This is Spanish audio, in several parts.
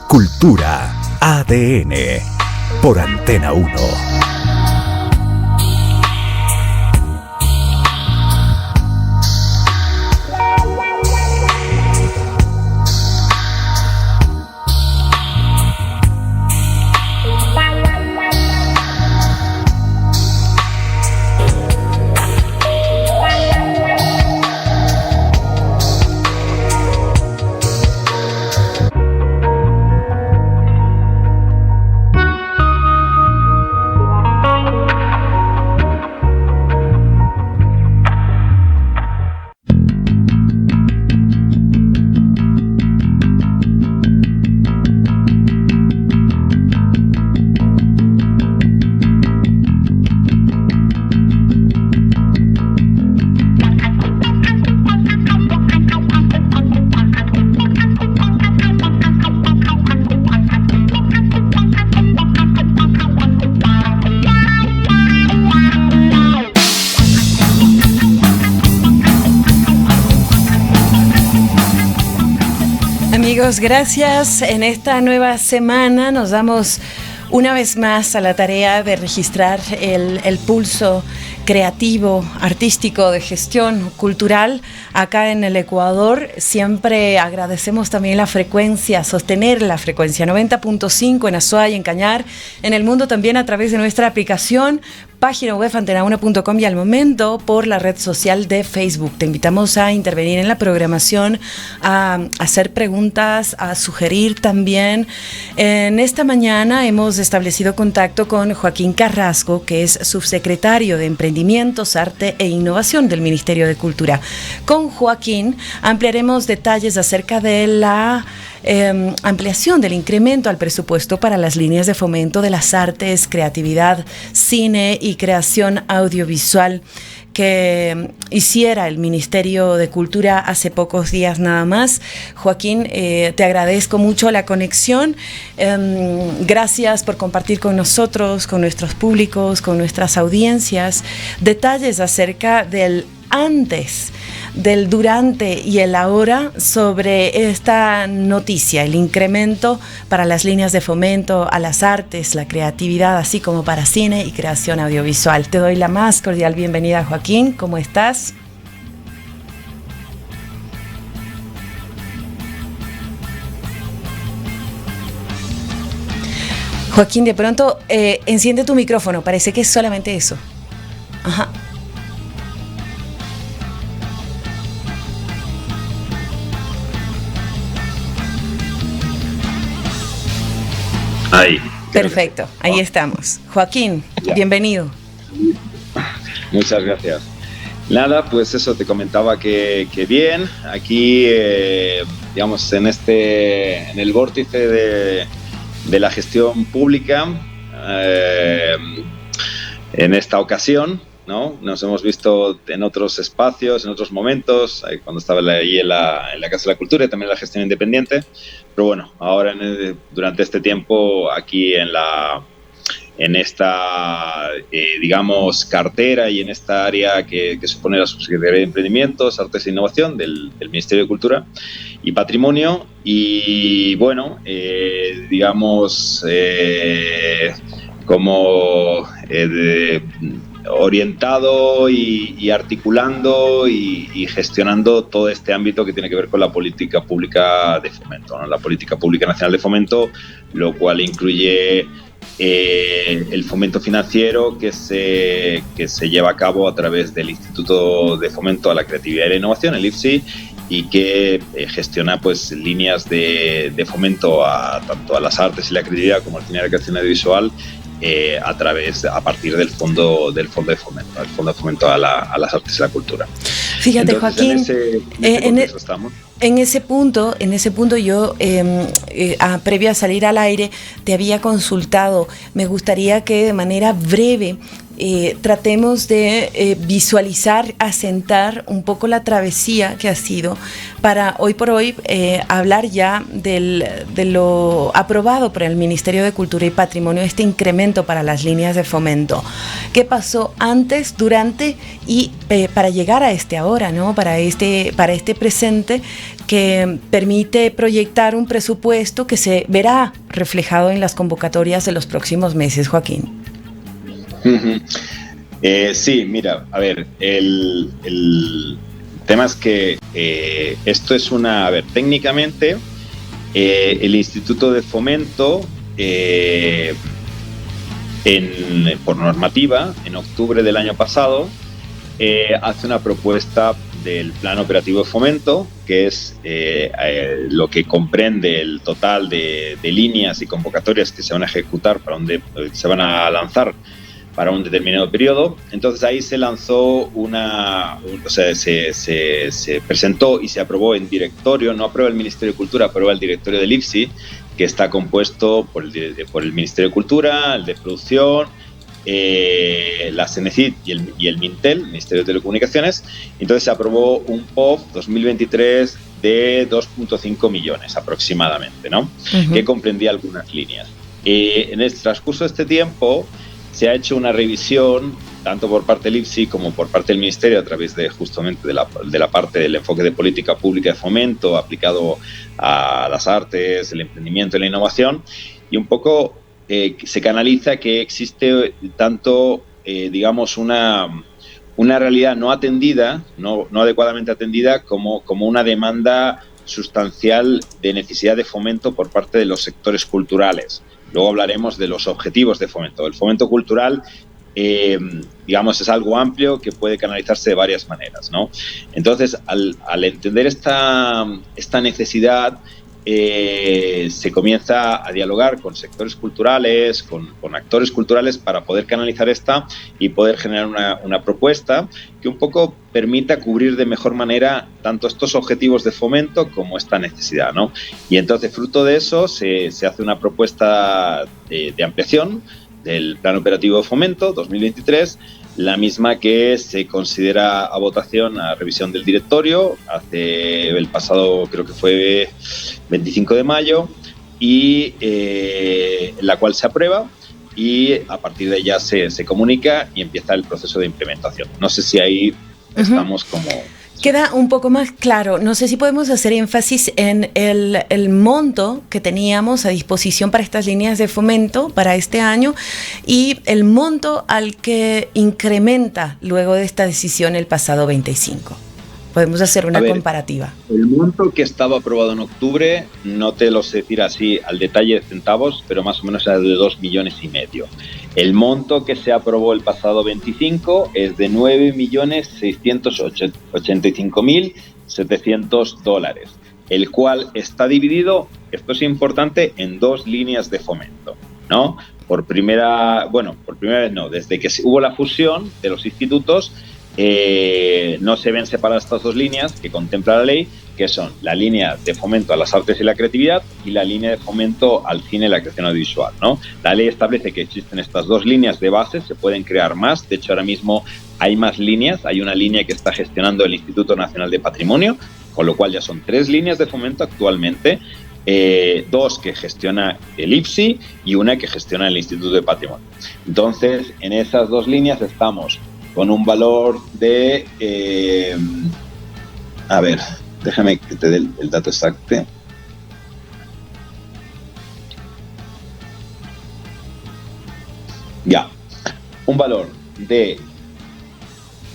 Cultura ADN por Antena 1. Amigos, gracias. En esta nueva semana nos damos una vez más a la tarea de registrar el pulso creativo, artístico, de gestión cultural acá en el Ecuador. Siempre agradecemos también la frecuencia, sostener la frecuencia 90.5 en Azuay, en Cañar, en el mundo también a través de nuestra aplicación, página web antena1.com y al momento por la red social de Facebook. Te invitamos a intervenir en la programación, a hacer preguntas, a sugerir también. En esta mañana hemos establecido contacto con Joaquín Carrasco, que es subsecretario de Emprendimientos, Arte e Innovación del Ministerio de Cultura. Con Joaquín ampliaremos detalles acerca de la ampliación del incremento al presupuesto para las líneas de fomento de las artes, creatividad, cine y creación audiovisual que hiciera el Ministerio de Cultura hace pocos días nada más. Joaquín, te agradezco mucho la conexión. Gracias por compartir con nosotros, con nuestros públicos, con nuestras audiencias, detalles acerca del antes, del durante y el ahora sobre esta noticia, el incremento para las líneas de fomento a las artes, la creatividad, así como para cine y creación audiovisual. Te doy la más cordial bienvenida, Joaquín. ¿Cómo estás? Joaquín, de pronto enciende tu micrófono, parece que es solamente eso. Ajá. Ahí. Perfecto, ahí estamos. Joaquín, ya. Bienvenido. Muchas gracias. Nada, pues eso, te comentaba que bien. Aquí, digamos, en el vórtice de la gestión pública, en esta ocasión, ¿no? Nos hemos visto en otros espacios, en otros momentos, cuando estaba ahí en la Casa de la Cultura y también en la gestión independiente. Pero bueno, ahora durante este tiempo aquí en esta, digamos, cartera y en esta área que supone la Subsecretaría de Emprendimientos, Artes e Innovación del Ministerio de Cultura y Patrimonio. Y bueno, digamos, como orientado y articulando y gestionando todo este ámbito que tiene que ver con la política pública de fomento, ¿no? La política pública nacional de fomento, lo cual incluye el fomento financiero que se lleva a cabo a través del Instituto de Fomento a la Creatividad y la Innovación, el IFSI, y que gestiona pues líneas de fomento tanto a las artes y la creatividad como al cine y la creación audiovisual, a partir del fondo de fomento, el fondo de fomento a las artes y la cultura. Fíjate, entonces, Joaquín, estamos. En ese punto yo, previo a salir al aire, te había consultado. Me gustaría que de manera breve tratemos de visualizar, asentar un poco la travesía que ha sido para hoy por hoy hablar ya de lo aprobado por el Ministerio de Cultura y Patrimonio, este incremento para las líneas de fomento. ¿Qué pasó antes, durante y para llegar a este ahora, ¿no? Para este presente que permite proyectar un presupuesto que se verá reflejado en las convocatorias de los próximos meses, Joaquín. Sí, mira, a ver, el tema es que esto es técnicamente el Instituto de Fomento, por normativa, en octubre del año pasado, hace una propuesta del Plan Operativo de Fomento, que es lo que comprende el total de líneas y convocatorias que se van a ejecutar, se van a lanzar para un determinado periodo. Entonces ahí se lanzó se presentó y se aprobó en directorio, no aprueba el Ministerio de Cultura, aprueba el directorio del IFSI, que está compuesto por el Ministerio de Cultura, el de Producción, la CENECIT y el MINTEL, el Ministerio de Telecomunicaciones. Entonces se aprobó un POF 2023 de 2.5 millones aproximadamente, ¿no? Que comprendía algunas líneas. En el transcurso de este tiempo se ha hecho una revisión tanto por parte del IFSI como por parte del Ministerio a través justamente de la parte del enfoque de política pública de fomento aplicado a las artes, el emprendimiento y la innovación, y un poco se canaliza que existe tanto, digamos, una realidad no atendida, no adecuadamente atendida, como una demanda sustancial de necesidad de fomento por parte de los sectores culturales. Luego hablaremos de los objetivos de fomento. El fomento cultural, digamos, es algo amplio que puede canalizarse de varias maneras, ¿no? Entonces, al entender esta necesidad, se comienza a dialogar con sectores culturales, con actores culturales, para poder canalizar esta y poder generar una propuesta que un poco permita cubrir de mejor manera tanto estos objetivos de fomento como esta necesidad, ¿no? Y entonces, fruto de eso, se hace una propuesta de ampliación del Plan Operativo de Fomento 2023, la misma que se considera a votación, a revisión del directorio, hace el pasado, creo que fue 25 de mayo, y la cual se aprueba, y a partir de ella se comunica y empieza el proceso de implementación. No sé si ahí estamos como... Queda un poco más claro. No sé si podemos hacer énfasis en el monto que teníamos a disposición para estas líneas de fomento para este año y el monto al que incrementa luego de esta decisión el pasado 25. Podemos hacer una comparativa. El monto que estaba aprobado en octubre, no te lo sé decir así al detalle de centavos, pero más o menos era de 2,5 millones. El monto que se aprobó el pasado 25 es de $9.685.700, el cual está dividido, esto es importante, en 2 líneas de fomento, ¿no? Por primera vez no, desde que hubo la fusión de los institutos, no se ven separadas estas 2 líneas que contempla la ley, que son la línea de fomento a las artes y la creatividad y la línea de fomento al cine y la creación audiovisual, ¿no? La ley establece que existen estas 2 líneas de base, se pueden crear más. De hecho, ahora mismo hay más líneas. Hay una línea que está gestionando el Instituto Nacional de Patrimonio, con lo cual ya son 3 líneas de fomento actualmente, 2 que gestiona el IFSI y una que gestiona el Instituto de Patrimonio. Entonces, en esas 2 líneas estamos con un valor de... déjame que te dé el dato exacto. Un valor de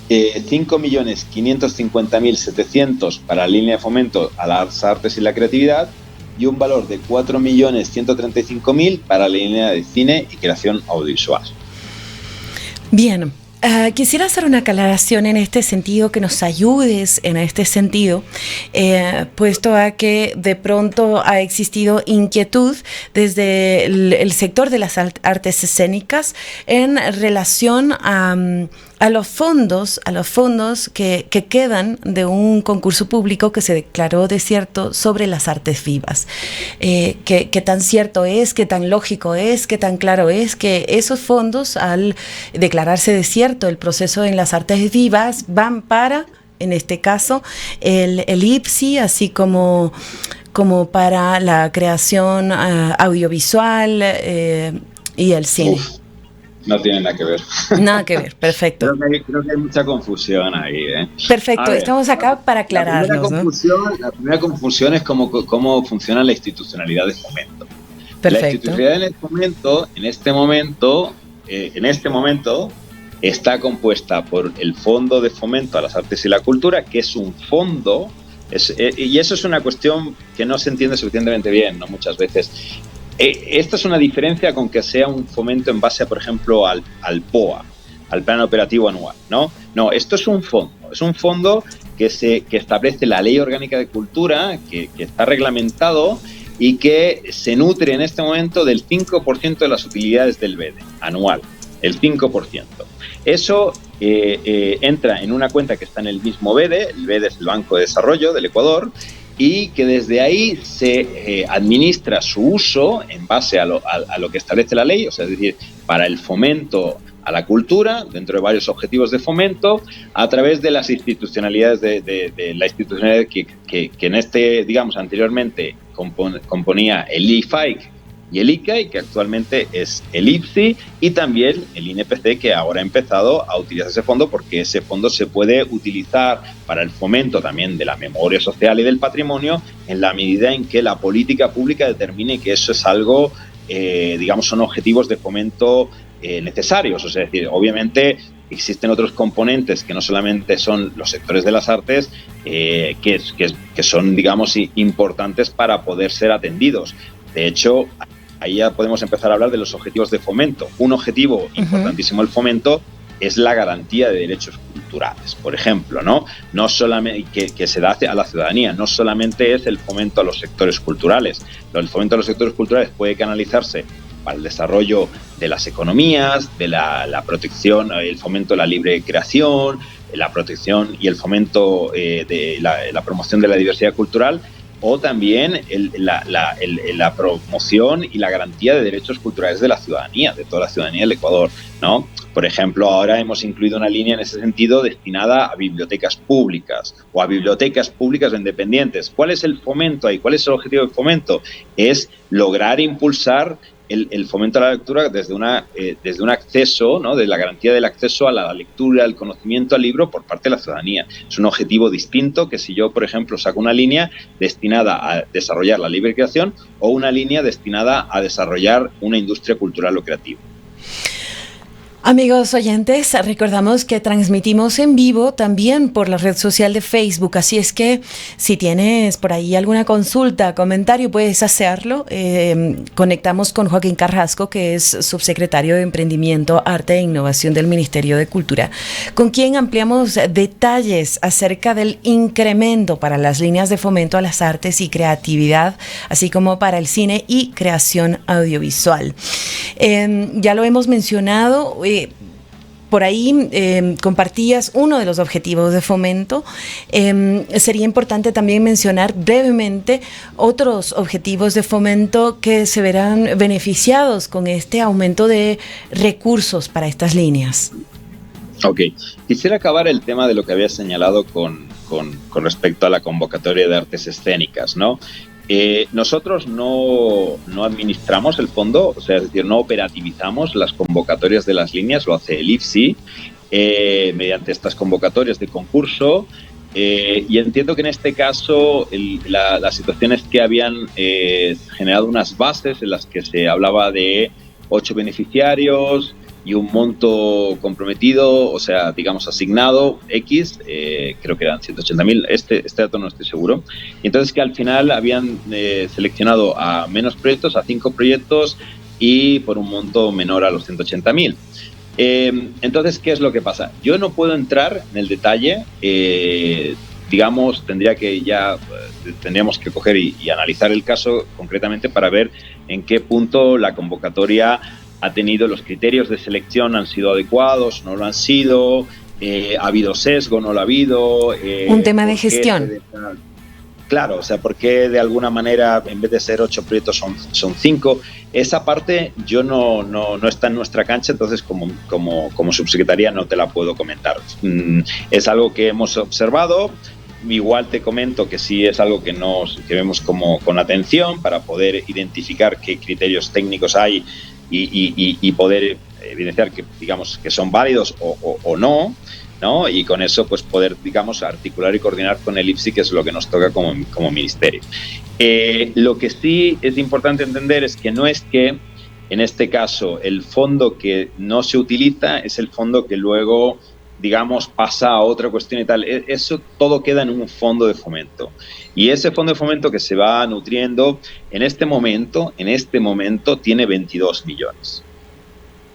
5.550.700 para la línea de fomento a las artes y la creatividad y un valor de 4.135.000 para la línea de cine y creación audiovisual. Bien. Quisiera hacer una aclaración en este sentido, que nos ayudes en este sentido, puesto a que de pronto ha existido inquietud desde el sector de las artes escénicas en relación a los fondos que quedan de un concurso público que se declaró desierto sobre las artes vivas. ¿Qué tan cierto es, qué tan lógico es, qué tan claro es que esos fondos, al declararse desierto el proceso en las artes vivas, van para, en este caso, el IPSI, así como para la creación audiovisual y el cine? No tiene nada que ver. Nada que ver, perfecto. Creo que hay mucha confusión ahí, ¿eh? Perfecto, estamos acá para aclararnos, la primera confusión es cómo funciona la institucionalidad de fomento. Perfecto. La institucionalidad de fomento, en este momento, está compuesta por el Fondo de Fomento a las Artes y la Cultura, que es un fondo, y eso es una cuestión que no se entiende suficientemente bien, ¿no? Muchas veces. Esta es una diferencia con que sea un fomento en base, por ejemplo, al POA, al Plan Operativo Anual, ¿no? No, esto es un fondo que establece la Ley Orgánica de Cultura, que está reglamentado y que se nutre en este momento del 5% de las utilidades del BEDE anual, el 5%. Eso entra en una cuenta que está en el mismo BEDE, el BEDE es el Banco de Desarrollo del Ecuador, y que desde ahí se administra su uso en base a lo que establece la ley, o sea, es decir, para el fomento a la cultura, dentro de varios objetivos de fomento, a través de las institucionalidades de la institucionalidad que en digamos, anteriormente componía el IFAIC y el ICAI, que actualmente es el IPSI, y también el INPC, que ahora ha empezado a utilizar ese fondo, porque ese fondo se puede utilizar para el fomento también de la memoria social y del patrimonio, en la medida en que la política pública determine que eso es algo, digamos, son objetivos de fomento necesarios. O sea, es decir, obviamente existen otros componentes que no solamente son los sectores de las artes, que son, digamos, importantes para poder ser atendidos. De hecho, ahí ya podemos empezar a hablar de los objetivos de fomento. Un objetivo importantísimo del fomento es la garantía de derechos culturales, por ejemplo, ¿no? No solamente que se da a la ciudadanía, no solamente es el fomento a los sectores culturales. El fomento a los sectores culturales puede canalizarse para el desarrollo de las economías, de la protección, el fomento de la libre creación, la protección y el fomento de la promoción de la diversidad cultural, o también la promoción y la garantía de derechos culturales de la ciudadanía, de toda la ciudadanía del Ecuador, ¿no? Por ejemplo, ahora hemos incluido una línea en ese sentido destinada a bibliotecas públicas o a bibliotecas públicas o independientes. ¿Cuál es el fomento ahí? ¿Cuál es el objetivo del fomento? Es lograr impulsar el fomento a la lectura desde un acceso, ¿no? De la garantía del acceso a la lectura, al conocimiento, al libro por parte de la ciudadanía. Es un objetivo distinto que si yo, por ejemplo, saco una línea destinada a desarrollar la libre creación o una línea destinada a desarrollar una industria cultural o creativa. Amigos oyentes, recordamos que transmitimos en vivo también por la red social de Facebook, así es que si tienes por ahí alguna consulta, comentario, puedes hacerlo. Conectamos con Joaquín Carrasco, que es subsecretario de Emprendimiento, Arte e Innovación del Ministerio de Cultura, con quien ampliamos detalles acerca del incremento para las líneas de fomento a las artes y creatividad, así como para el cine y creación audiovisual. Ya lo hemos mencionado. Por ahí compartías uno de los objetivos de fomento. Sería importante también mencionar brevemente otros objetivos de fomento que se verán beneficiados con este aumento de recursos para estas líneas. Ok, quisiera acabar el tema de lo que había señalado con respecto a la convocatoria de artes escénicas, ¿no? Nosotros no administramos el fondo, o sea, es decir, no operativizamos las convocatorias de las líneas, lo hace el IFSI mediante estas convocatorias de concurso, y entiendo que en este caso la situación es que habían generado unas bases en las que se hablaba de 8 beneficiarios y un monto comprometido, o sea, digamos asignado, X, creo que eran 180.000, este dato no estoy seguro. Y entonces que al final habían seleccionado a menos proyectos, a 5 proyectos, y por un monto menor a los 180.000. Entonces, ¿qué es lo que pasa? Yo no puedo entrar en el detalle, digamos, tendríamos que coger y analizar el caso concretamente para ver en qué punto la convocatoria ha tenido, los criterios de selección han sido adecuados, no lo han sido, ha habido sesgo, no lo ha habido. Un tema de gestión. Claro, o sea, ¿por qué de alguna manera en vez de ser 8 proyectos son 5? Esa parte yo no está en nuestra cancha, entonces como subsecretaría no te la puedo comentar. Es algo que hemos observado. Igual te comento que sí es algo que vemos con atención para poder identificar qué criterios técnicos hay y poder evidenciar que, digamos, que son válidos o no, ¿no? Y con eso pues poder, digamos, articular y coordinar con el IPSI, que es lo que nos toca como ministerio. Lo que sí es importante entender es que no es que en este caso el fondo que no se utiliza es el fondo que luego, digamos, pasa a otra cuestión y tal. Eso todo queda en un fondo de fomento. Y ese fondo de fomento que se va nutriendo en este momento tiene 22 millones.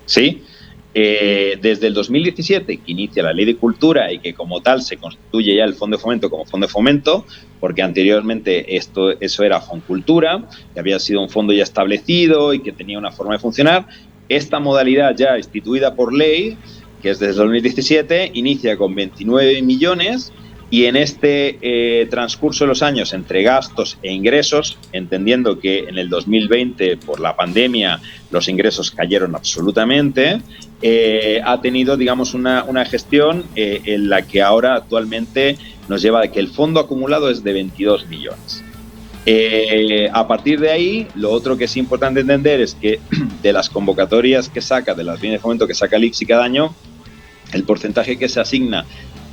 ¿Sí? Desde el 2017, que inicia la Ley de Cultura y que como tal se constituye ya el Fondo de Fomento como Fondo de Fomento, porque anteriormente eso era Foncultura, que había sido un fondo ya establecido y que tenía una forma de funcionar. Esta modalidad ya instituida por ley, que es desde el 2017, inicia con 29 millones y en este transcurso de los años entre gastos e ingresos, entendiendo que en el 2020 por la pandemia los ingresos cayeron absolutamente, ha tenido, digamos, una gestión en la que ahora actualmente nos lleva a que el fondo acumulado es de 22 millones. A partir de ahí, lo otro que es importante entender es que de las convocatorias que saca, de las líneas de fomento que saca el IPSI cada año, el porcentaje que se asigna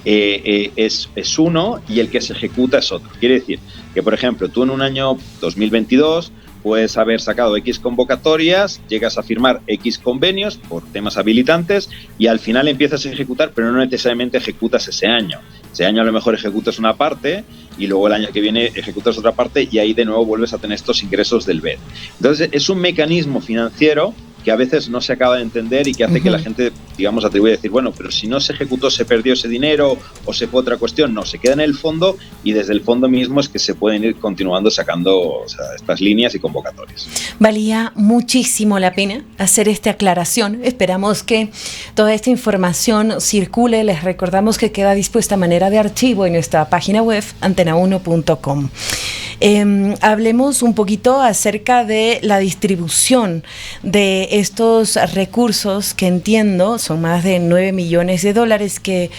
es uno y el que se ejecuta es otro. Quiere decir que, por ejemplo, tú en un año 2022 puedes haber sacado X convocatorias, llegas a firmar X convenios por temas habilitantes y al final empiezas a ejecutar, pero no necesariamente ejecutas ese año. Ese año a lo mejor ejecutas una parte y luego el año que viene ejecutas otra parte y ahí de nuevo vuelves a tener estos ingresos del BED. Entonces, es un mecanismo financiero que a veces no se acaba de entender y que hace que la gente, digamos, atribuye a decir, bueno, pero si no se ejecutó, se perdió ese dinero o se fue otra cuestión. No, se queda en el fondo y desde el fondo mismo es que se pueden ir continuando sacando, o sea, estas líneas y convocatorias. Valía muchísimo la pena hacer esta aclaración. Esperamos que toda esta información circule. Les recordamos que queda dispuesta a manera de archivo en nuestra página web antena1.com. Hablemos un poquito acerca de la distribución de estos recursos que entiendo son más de 9 millones de dólares que,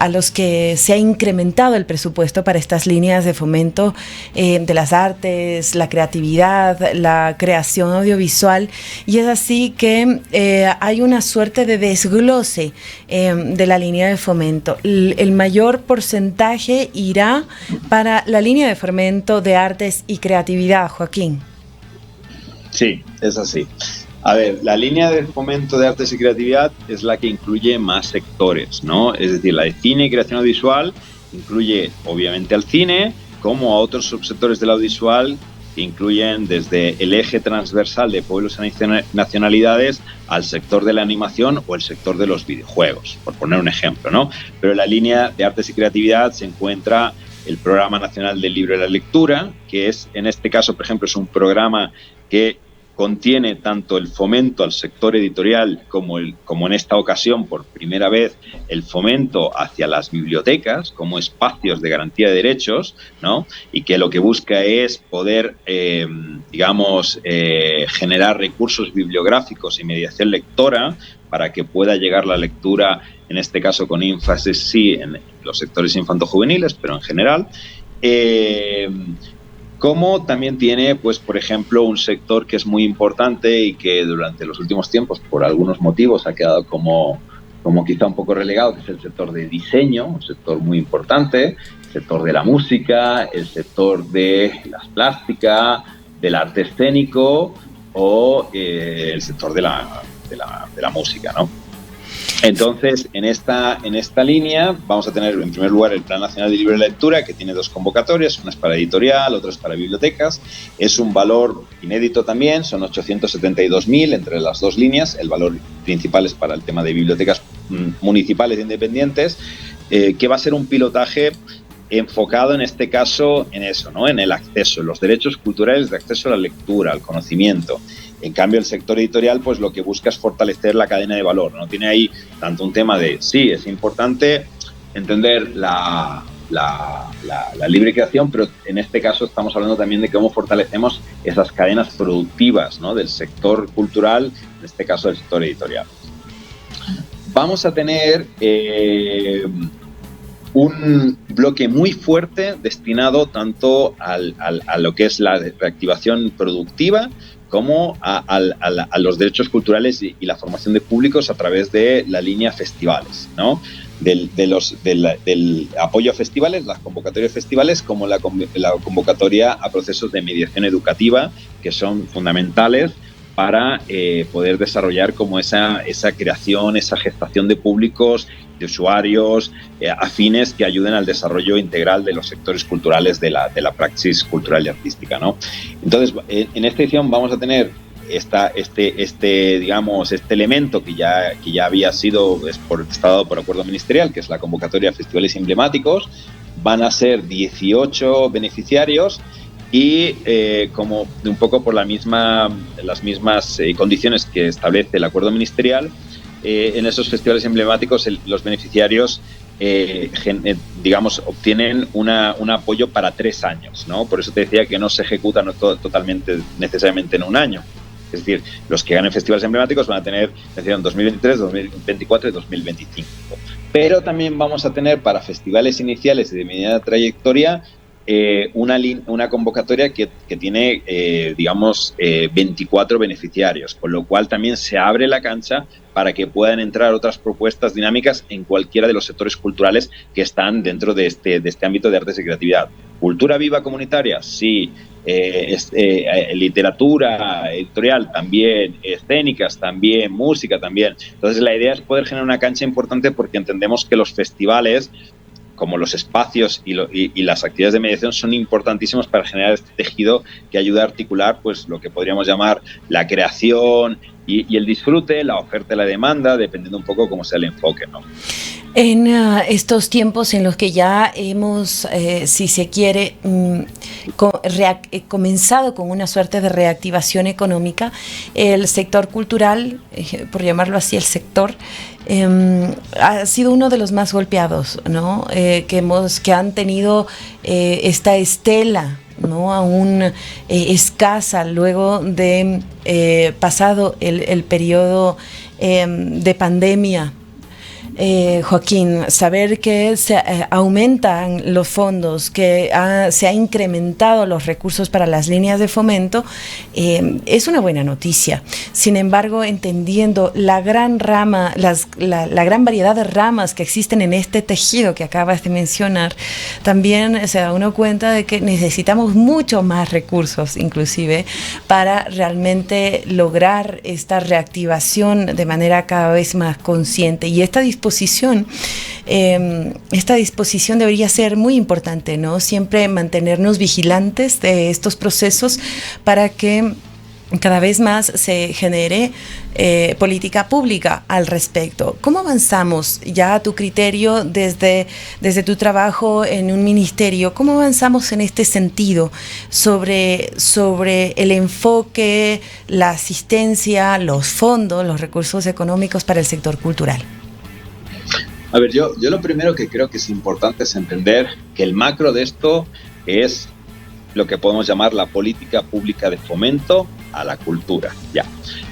a los que se ha incrementado el presupuesto para estas líneas de fomento de las artes, la creatividad, la creación audiovisual, y es así que hay una suerte de desglose de la línea de fomento. El mayor porcentaje irá para la línea de fomento de artes y creatividad, Joaquín. Sí, es así. A ver, la línea de fomento de artes y creatividad es la que incluye más sectores, ¿no? Es decir, la de cine y creación audiovisual incluye obviamente al cine, como a otros subsectores del audiovisual que incluyen desde el eje transversal de pueblos y nacionalidades al sector de la animación o el sector de los videojuegos, por poner un ejemplo, ¿no? Pero en la línea de artes y creatividad se encuentra el Programa Nacional del Libro y la Lectura, que es, en este caso, por ejemplo, es un programa que contiene tanto el fomento al sector editorial como en esta ocasión, por primera vez, el fomento hacia las bibliotecas como espacios de garantía de derechos, ¿no? Y que lo que busca es poder, generar recursos bibliográficos y mediación lectora para que pueda llegar la lectura, en este caso con énfasis, sí, en los sectores infanto-juveniles, pero en general. Como también tiene, pues, por ejemplo, un sector que es muy importante y que durante los últimos tiempos, por algunos motivos, ha quedado como quizá un poco relegado, que es el sector de diseño, un sector muy importante, el sector de la música, el sector de las plásticas, del arte escénico o el sector de la música, ¿no? Entonces, en esta línea vamos a tener, en primer lugar, el Plan Nacional de Libro y Lectura, que tiene dos convocatorias, una es para editorial, otra es para bibliotecas. Es un valor inédito también, son 872.000 entre las dos líneas. El valor principal es para el tema de bibliotecas municipales e independientes, que va a ser un pilotaje enfocado en este caso en eso, ¿no? En el acceso, en los derechos culturales de acceso a la lectura, al conocimiento. En cambio, el sector editorial, pues lo que busca es fortalecer la cadena de valor, ¿no? Tiene ahí tanto un tema de, sí, es importante entender la libre creación, pero en este caso estamos hablando también de cómo fortalecemos esas cadenas productivas, ¿no? Del sector cultural, en este caso del sector editorial. Vamos a tener un bloque muy fuerte destinado tanto a lo que es la reactivación productiva como a los derechos culturales y la formación de públicos a través de la línea festivales, ¿no? Del apoyo a festivales, las convocatorias de festivales, como la convocatoria a procesos de mediación educativa, que son fundamentales para poder desarrollar como esa creación, esa gestación de públicos, de usuarios afines que ayuden al desarrollo integral de los sectores culturales de la praxis cultural y artística, ¿no? Entonces, en esta edición vamos a tener este elemento que ya había sido estado por acuerdo ministerial, que es la convocatoria a festivales emblemáticos. Van a ser 18 beneficiarios y como un poco por las mismas condiciones que establece el acuerdo ministerial, en esos festivales emblemáticos los beneficiarios obtienen un apoyo para 3 años, ¿no? Por eso te decía que no se ejecuta totalmente necesariamente en un año. Es decir, los que ganen festivales emblemáticos van a tener en 2023, 2024 y 2025. Pero también vamos a tener para festivales iniciales y de mediana trayectoria una convocatoria que tiene, 24 beneficiarios, con lo cual también se abre la cancha para que puedan entrar otras propuestas dinámicas en cualquiera de los sectores culturales que están dentro de este ámbito de artes y creatividad. ¿Cultura viva comunitaria? Sí. Literatura editorial también, escénicas también, música también. Entonces la idea es poder generar una cancha importante, porque entendemos que los festivales, como los espacios y las actividades de mediación, son importantísimos para generar este tejido que ayuda a articular pues lo que podríamos llamar la creación y el disfrute, la oferta y la demanda, dependiendo un poco cómo sea el enfoque, ¿no? En estos tiempos en los que ya hemos, si se quiere, comenzado con una suerte de reactivación económica, el sector cultural, por llamarlo así, el sector, ha sido uno de los más golpeados, ¿no? Que han tenido esta estela, ¿no? Aún escasa luego de pasado el periodo de pandemia. Joaquín, saber que se aumentan los fondos, que se ha incrementado los recursos para las líneas de fomento, es una buena noticia. Sin embargo, entendiendo la gran rama, la gran variedad de ramas que existen en este tejido que acabas de mencionar, también se da uno cuenta de que necesitamos mucho más recursos, inclusive, para realmente lograr esta reactivación de manera cada vez más consciente. Y esta disposición debería ser muy importante, ¿no? Siempre mantenernos vigilantes de estos procesos para que cada vez más se genere política pública al respecto. ¿Cómo avanzamos ya a tu criterio desde tu trabajo en un ministerio? ¿Cómo avanzamos en este sentido sobre el enfoque, la asistencia, los fondos, los recursos económicos para el sector cultural? A ver, yo lo primero que creo que es importante es entender que el macro de esto es lo que podemos llamar la política pública de fomento a la cultura. Ya.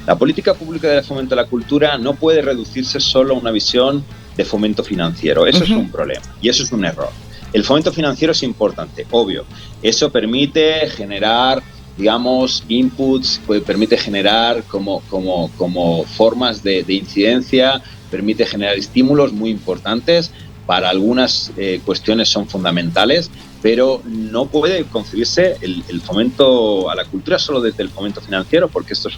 La política pública de fomento a la cultura no puede reducirse solo a una visión de fomento financiero. Eso es un problema y eso es un error. El fomento financiero es importante, obvio. Eso permite generar, inputs, permite generar como formas de incidencia, permite generar estímulos muy importantes. Para algunas cuestiones son fundamentales, pero no puede concebirse el fomento a la cultura solo desde el fomento financiero, porque esto es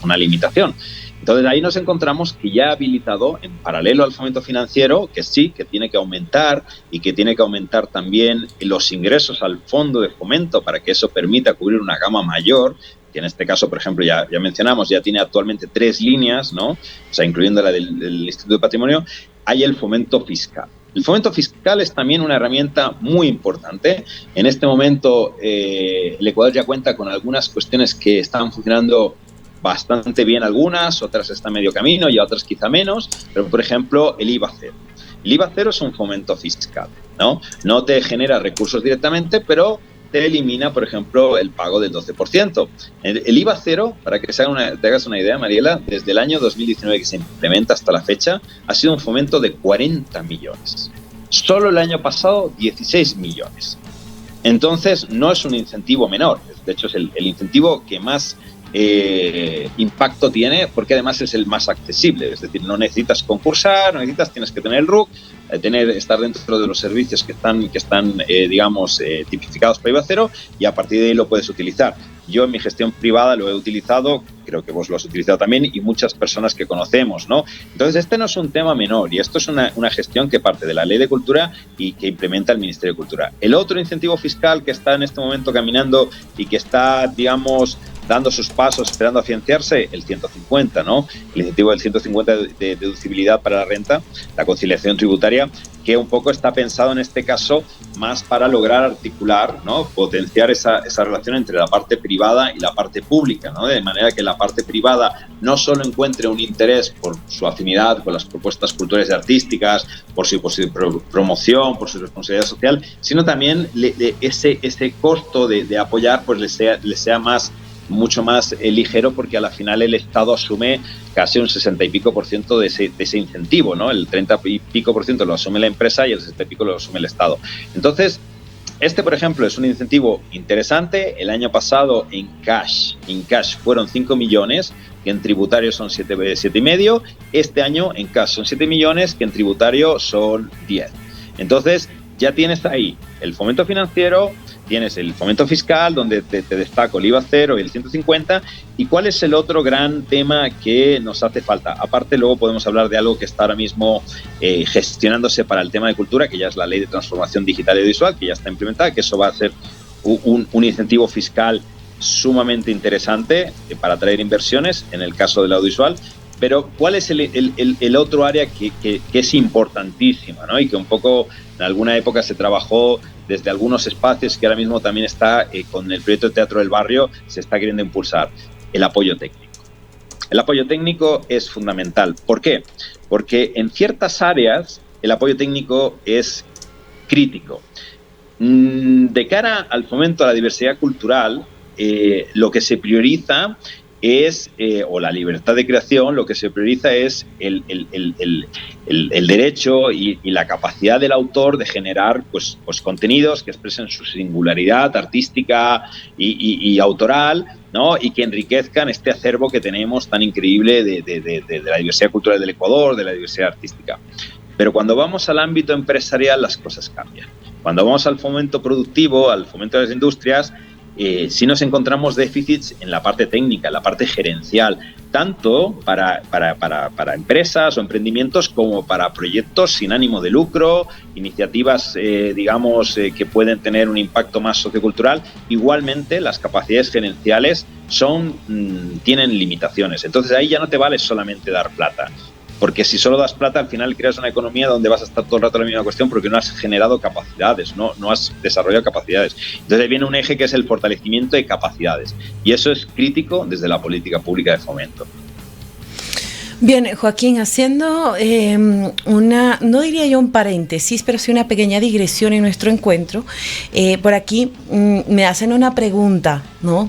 una limitación. Entonces ahí nos encontramos que ya ha habilitado, en paralelo al fomento financiero, que sí, que tiene que aumentar y que tiene que aumentar también los ingresos al fondo de fomento para que eso permita cubrir una gama mayor, que en este caso, por ejemplo, ya mencionamos, ya tiene actualmente 3 líneas, ¿no? O sea, incluyendo la del Instituto de Patrimonio. Hay el fomento fiscal. El fomento fiscal es también una herramienta muy importante. En este momento, el Ecuador ya cuenta con algunas cuestiones que están funcionando bastante bien, algunas, otras están medio camino y otras quizá menos, pero por ejemplo, el IVA cero. El IVA cero es un fomento fiscal, ¿no? No te genera recursos directamente, pero te elimina, por ejemplo, el pago del 12%. El IVA cero, para que te hagas una idea, Mariela, desde el año 2019 que se implementa hasta la fecha, ha sido un fomento de 40 millones. Solo el año pasado, 16 millones. Entonces, no es un incentivo menor. De hecho, es el incentivo que más impacto tiene, porque además es el más accesible. Es decir, no necesitas concursar, tienes que tener el RUC, estar dentro de los servicios que están tipificados para IVA cero, y a partir de ahí lo puedes utilizar. Yo en mi gestión privada lo he utilizado, creo que vos lo has utilizado también, y muchas personas que conocemos, ¿no? Entonces, este no es un tema menor, y esto es una gestión que parte de la Ley de Cultura y que implementa el Ministerio de Cultura. El otro incentivo fiscal que está en este momento caminando y que está, dando sus pasos, esperando afianzarse, el 150, ¿no? El incentivo del 150 de deducibilidad para la renta, la conciliación tributaria, que un poco está pensado en este caso más para lograr articular, ¿no? Potenciar esa relación entre la parte privada y la parte pública, ¿no? De manera que la parte privada no solo encuentre un interés por su afinidad con las propuestas culturales y artísticas, por su promoción, por su responsabilidad social, sino también ese costo de apoyar pues le sea mucho más ligero, porque a la final el Estado asume casi un 60 y pico % de ese incentivo, ¿no? El 30 y pico % lo asume la empresa y el 60 y pico lo asume el Estado. Entonces, por ejemplo, es un incentivo interesante. El año pasado en cash fueron 5 millones, que en tributario son 7,5. Este año en cash son 7 millones, que en tributario son 10. Entonces, ya tienes ahí el fomento financiero, tienes el fomento fiscal, donde te destaco el IVA cero y el 150. ¿Y cuál es el otro gran tema que nos hace falta? Aparte, luego podemos hablar de algo que está ahora mismo gestionándose para el tema de cultura, que ya es la Ley de Transformación Digital y Audiovisual, que ya está implementada, que eso va a ser un incentivo fiscal sumamente interesante para atraer inversiones en el caso del audiovisual. Pero ¿cuál es el otro área que es importantísima, ¿no? Y que un poco en alguna época se trabajó desde algunos espacios, que ahora mismo también está con el proyecto de Teatro del Barrio, se está queriendo impulsar: el apoyo técnico. El apoyo técnico es fundamental. ¿Por qué? Porque en ciertas áreas el apoyo técnico es crítico. De cara al fomento a la diversidad cultural, lo que se prioriza es, o la libertad de creación, lo que se prioriza es el derecho y la capacidad del autor de generar pues contenidos que expresen su singularidad artística y autoral, ¿no? Y que enriquezcan este acervo que tenemos tan increíble de la diversidad cultural del Ecuador, de la diversidad artística. Pero cuando vamos al ámbito empresarial, las cosas cambian. Cuando vamos al fomento productivo, al fomento de las industrias, sí nos encontramos déficits en la parte técnica, en la parte gerencial, tanto para empresas o emprendimientos como para proyectos sin ánimo de lucro, iniciativas, que pueden tener un impacto más sociocultural. Igualmente, las capacidades gerenciales tienen limitaciones. Entonces, ahí ya no te vale solamente dar plata. Porque si solo das plata, al final creas una economía donde vas a estar todo el rato en la misma cuestión, porque no has generado capacidades, no has desarrollado capacidades. Entonces ahí viene un eje que es el fortalecimiento de capacidades. Y eso es crítico desde la política pública de fomento. Bien, Joaquín, haciendo no diría yo un paréntesis, pero sí una pequeña digresión en nuestro encuentro. Por aquí me hacen una pregunta, ¿no?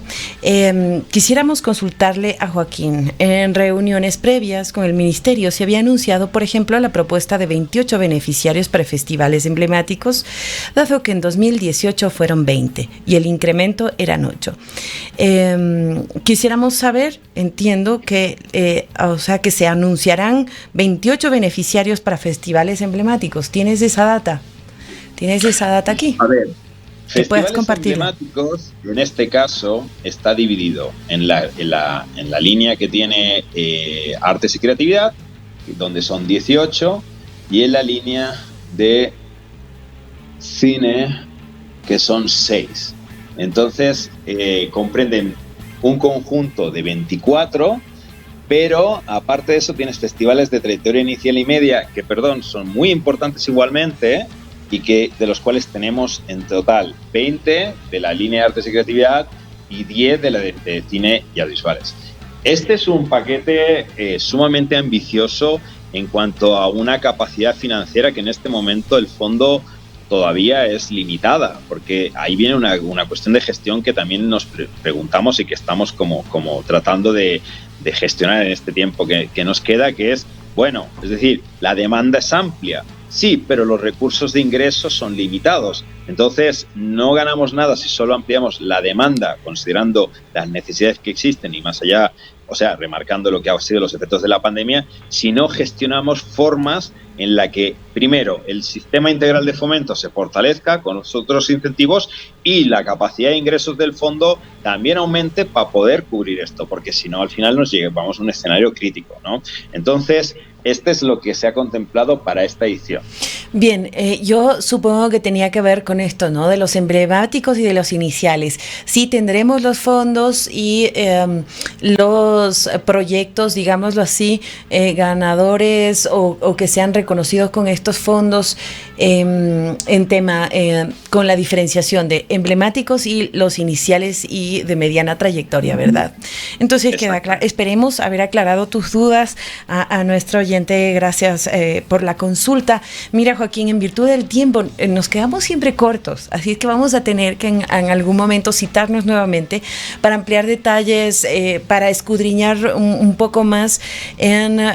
Quisiéramos consultarle a Joaquín. En reuniones previas con el Ministerio se había anunciado, por ejemplo, la propuesta de 28 beneficiarios para festivales emblemáticos, dado que en 2018 fueron 20 y el incremento eran 8. Quisiéramos saber, entiendo que, que se anunciarán 28 beneficiarios para festivales emblemáticos. ¿Tienes esa data? ¿Tienes esa data aquí? A ver, festivales emblemáticos, en este caso, está dividido en la línea que tiene artes y creatividad, donde son 18, y en la línea de cine, que son 6. Entonces, comprenden un conjunto de 24, pero aparte de eso tienes festivales de trayectoria inicial y media, que, son muy importantes igualmente, y de los cuales tenemos en total 20 de la línea de artes y creatividad y 10 de la de cine y audiovisuales. Este es un paquete sumamente ambicioso en cuanto a una capacidad financiera que en este momento el fondo todavía es limitada, porque ahí viene una cuestión de gestión que también nos preguntamos y que estamos como tratando de gestionar en este tiempo que nos queda, que es, es decir, la demanda es amplia, Sí, pero los recursos de ingresos son limitados. Entonces, no ganamos nada si solo ampliamos la demanda, considerando las necesidades que existen y más allá, o sea, remarcando lo que han sido los efectos de la pandemia, si no gestionamos formas en la que, primero, el sistema integral de fomento se fortalezca con otros incentivos y la capacidad de ingresos del fondo también aumente para poder cubrir esto, porque si no, al final nos llevamos a un escenario crítico, ¿no? Entonces, este es lo que se ha contemplado para esta edición. Bien, yo supongo que tenía que ver con esto, ¿no? De los emblemáticos y de los iniciales. Sí, tendremos los fondos y los proyectos, digámoslo así, ganadores o que sean reconocidos con estos fondos en tema con la diferenciación de emblemáticos y los iniciales y de mediana trayectoria, ¿verdad? Entonces, queda claro. Esperemos haber aclarado tus dudas a nuestro oyente. Gracias por la consulta. Mira, Joaquín, en virtud del tiempo nos quedamos siempre cortos, así es que vamos a tener que en algún momento citarnos nuevamente para ampliar detalles, para escudriñar un poco más en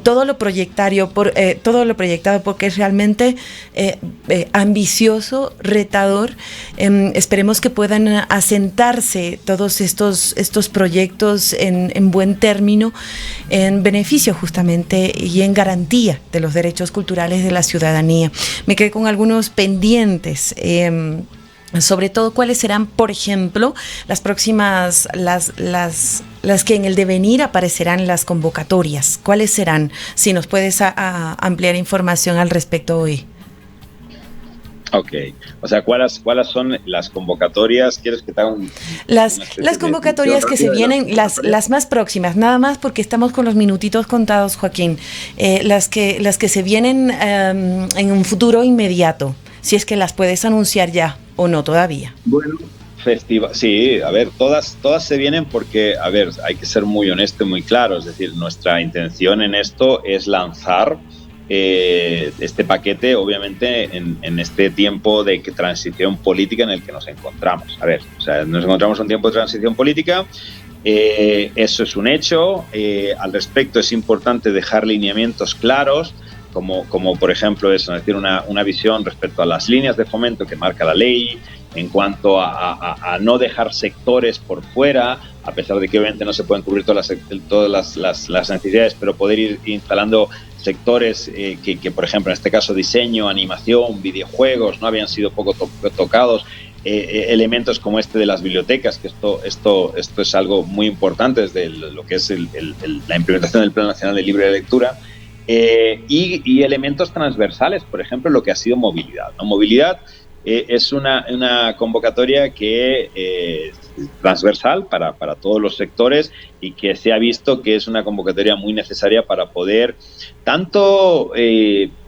todo lo proyectado, porque es realmente ambicioso, retador. Esperemos que puedan asentarse todos estos proyectos en buen término, en beneficio justamente y en garantía de los derechos culturales de la ciudadanía. Me quedé con algunos pendientes, sobre todo cuáles serán, por ejemplo, las próximas, las que en el devenir aparecerán las convocatorias. ¿Cuáles serán? Si nos puedes ampliar información al respecto hoy. Ok, o sea, ¿cuáles son las convocatorias? ¿Quieres que te haga las convocatorias que se vienen, las más próximas, nada más porque estamos con los minutitos contados, Joaquín, las que se vienen en un futuro inmediato, si es que las puedes anunciar ya o no todavía. Bueno, sí, a ver, todas se vienen porque, a ver, hay que ser muy honesto y muy claro, es decir, nuestra intención en esto es lanzar este paquete, obviamente, en este tiempo de transición política en el que nos encontramos. A ver, o sea, nos encontramos en un tiempo de transición política, eso es un hecho. Al respecto es importante dejar lineamientos claros, como por ejemplo eso, es decir, una visión respecto a las líneas de fomento que marca la ley, en cuanto a no dejar sectores por fuera, a pesar de que obviamente no se pueden cubrir todas las necesidades, pero poder ir instalando sectores que, por ejemplo, en este caso diseño, animación, videojuegos, no habían sido poco tocados, elementos como este de las bibliotecas, que esto es algo muy importante desde lo que es la implementación del Plan Nacional de Libre Lectura, y elementos transversales, por ejemplo, lo que ha sido movilidad, ¿no? Movilidad es una convocatoria que es transversal para todos los sectores y que se ha visto que es una convocatoria muy necesaria para poder tanto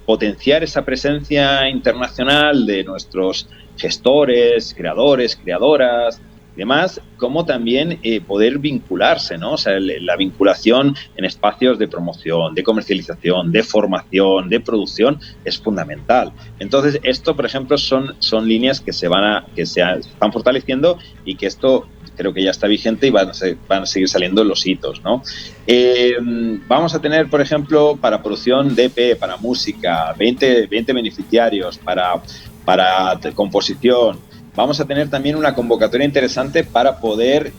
potenciar esa presencia internacional de nuestros gestores, creadores, creadoras, demás, como también poder vincularse, ¿no? O sea, la vinculación en espacios de promoción, de comercialización, de formación, de producción es fundamental. Entonces, esto, por ejemplo, son líneas que se están fortaleciendo y que esto creo que ya está vigente y van a seguir saliendo los hitos, ¿no? Vamos a tener, por ejemplo, para producción DP, para música, 20 beneficiarios, para composición. Vamos a tener también una convocatoria interesante para poder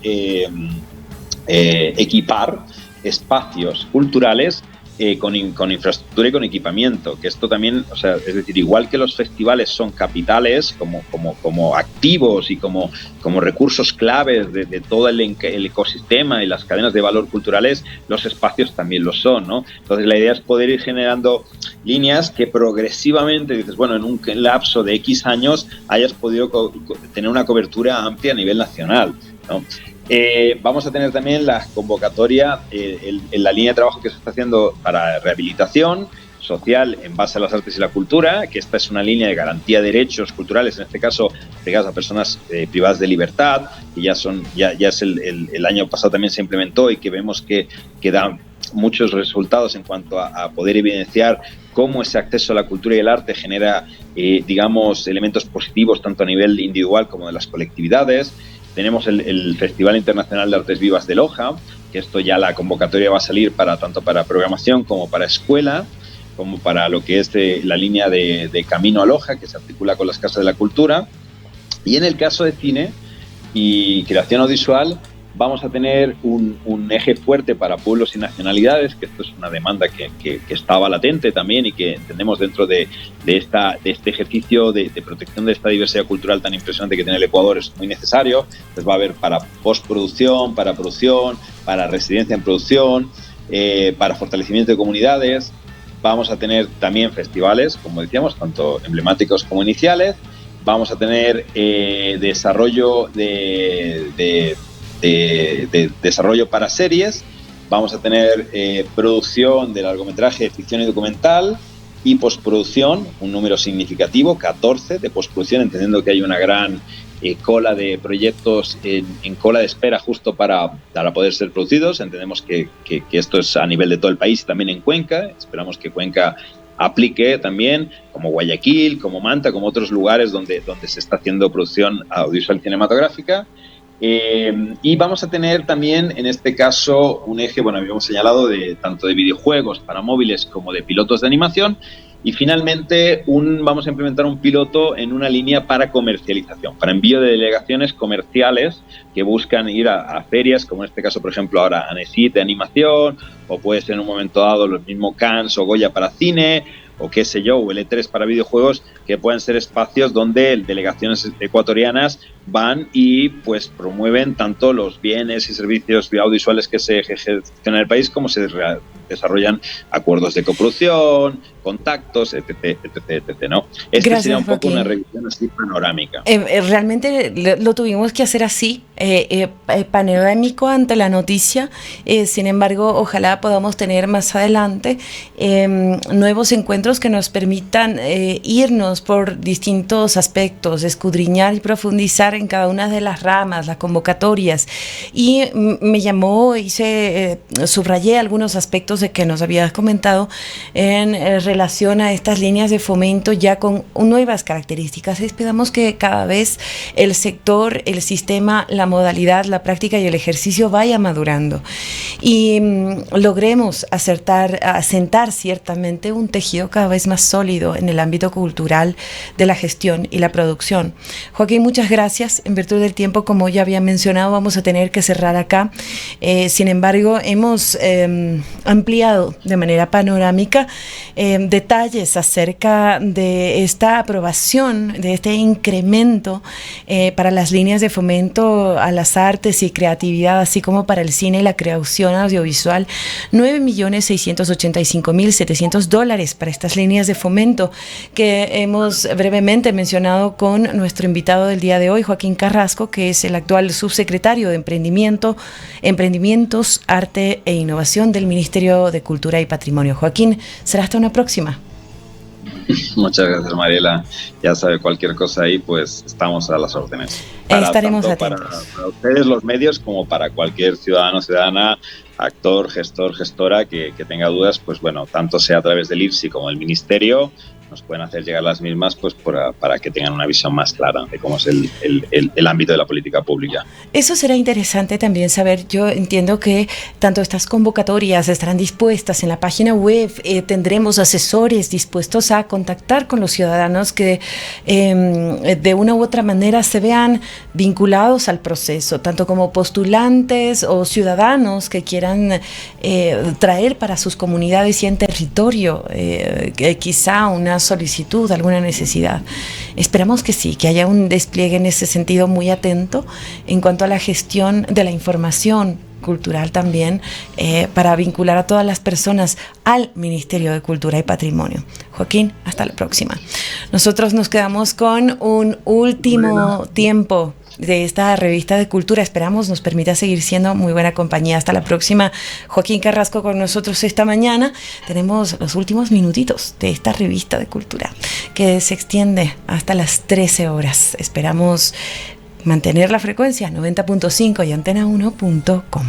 equipar espacios culturales con infraestructura y con equipamiento, que esto también, o sea, es decir, igual que los festivales son capitales como activos y como recursos claves de todo el ecosistema y las cadenas de valor culturales, los espacios también lo son, ¿no? Entonces la idea es poder ir generando líneas que progresivamente, dices, bueno, en un lapso de X años hayas podido tener una cobertura amplia a nivel nacional, ¿no? Vamos a tener también la convocatoria en la línea de trabajo que se está haciendo para rehabilitación social en base a las artes y la cultura, que esta es una línea de garantía de derechos culturales, en este caso a personas privadas de libertad, que ya es el año pasado también se implementó y que vemos que da muchos resultados en cuanto a poder evidenciar cómo ese acceso a la cultura y el arte genera, digamos, elementos positivos tanto a nivel individual como de las colectividades. Tenemos el Festival Internacional de Artes Vivas de Loja, que esto ya la convocatoria va a salir tanto para programación como para escuela. como para lo que es la línea de Camino a Loja, que se articula con las Casas de la Cultura. Y en el caso de cine y creación audiovisual, vamos a tener un eje fuerte para pueblos y nacionalidades, que esto es una demanda que estaba latente también y que entendemos dentro de este ejercicio de protección de esta diversidad cultural tan impresionante que tiene el Ecuador, es muy necesario. Pues va a haber para postproducción, para producción, para residencia en producción, para fortalecimiento de comunidades. Vamos a tener también festivales, como decíamos, tanto emblemáticos como iniciales. Vamos a tener desarrollo desarrollo para series. Vamos a tener producción de largometraje de ficción y documental y postproducción, un número significativo, 14 de postproducción, entendiendo que hay una gran cola de proyectos en cola de espera justo para poder ser producidos. Entendemos que esto es a nivel de todo el país, también en Cuenca. Esperamos que Cuenca aplique también, como Guayaquil, como Manta, como otros lugares donde se está haciendo producción audiovisual cinematográfica. Y vamos a tener también, en este caso, un eje, bueno, habíamos señalado, tanto de videojuegos para móviles como de pilotos de animación. Y finalmente vamos a implementar un piloto en una línea para comercialización, para envío de delegaciones comerciales que buscan ir a ferias, como en este caso, por ejemplo, ahora ANECIT de animación, o puede ser en un momento dado lo mismo Cannes o Goya para cine, o qué sé yo, o el E3 para videojuegos, que puedan ser espacios donde delegaciones ecuatorianas van y pues promueven tanto los bienes y servicios audiovisuales que se gestionan en el país, como se desarrollan acuerdos de coproducción, contactos, etc., ¿no? Gracias, sería un poco Joaquín. una revisión así panorámica. Realmente lo tuvimos que hacer así, panorámico ante la noticia. Sin embargo, ojalá podamos tener más adelante nuevos encuentros que nos permitan irnos por distintos aspectos, escudriñar y profundizar en cada una de las ramas, las convocatorias. Y me llamó, subrayé algunos aspectos de que nos habías comentado en relación a estas líneas de fomento ya con nuevas características. Esperamos que cada vez el sector, el sistema, la modalidad, la práctica y el ejercicio vaya madurando y logremos asentar ciertamente un tejido cada vez más sólido en el ámbito cultural de la gestión y la producción. Joaquín, muchas gracias. En virtud del tiempo, como ya había mencionado, vamos a tener que cerrar acá. Sin embargo, hemos ampliado de manera panorámica detalles acerca de esta aprobación, de este incremento para las líneas de fomento a las artes y creatividad, así como para el cine y la creación audiovisual. $9.685.700 para estas líneas de fomento que hemos brevemente mencionado con nuestro invitado del día de hoy, Joaquín Carrasco, que es el actual subsecretario de Emprendimientos, Arte e Innovación del Ministerio de Cultura y Patrimonio. Joaquín, será hasta una próxima. Muchas gracias, Mariela. Ya sabe, cualquier cosa ahí, pues estamos a las órdenes. Estaremos atentos. Para ustedes, los medios, como para cualquier ciudadano, ciudadana, actor, gestor, gestora que tenga dudas, pues bueno, tanto sea a través del IFSI como del Ministerio, nos pueden hacer llegar las mismas, pues para que tengan una visión más clara de cómo es el ámbito de la política pública. Eso será interesante también saber. Yo entiendo que tanto estas convocatorias estarán dispuestas en la página web, tendremos asesores dispuestos a contactar con los ciudadanos que de una u otra manera se vean vinculados al proceso, tanto como postulantes o ciudadanos que quieran traer para sus comunidades y en territorio quizá una solicitud, alguna necesidad. Esperamos que sí, que haya un despliegue en ese sentido muy atento en cuanto a la gestión de la información cultural también, para vincular a todas las personas al Ministerio de Cultura y Patrimonio. Joaquín, hasta la próxima. Nosotros nos quedamos con un último tiempo de esta revista de cultura. Esperamos nos permita seguir siendo muy buena compañía. Hasta la próxima. Joaquín Carrasco con nosotros esta mañana. Tenemos los últimos minutitos de esta revista de cultura que se extiende hasta las 13 horas. Esperamos mantener la frecuencia 90.5 y antena1.com.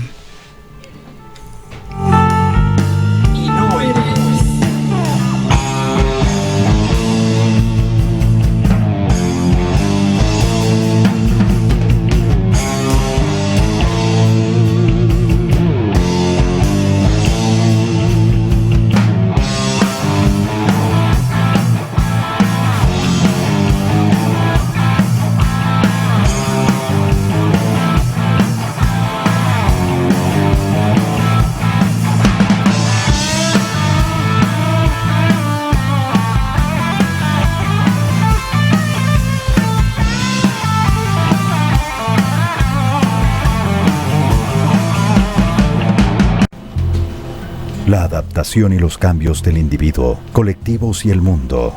La adaptación y los cambios del individuo, colectivos y el mundo.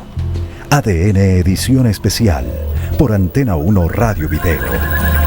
ADN edición especial por Antena 1 Radio Video.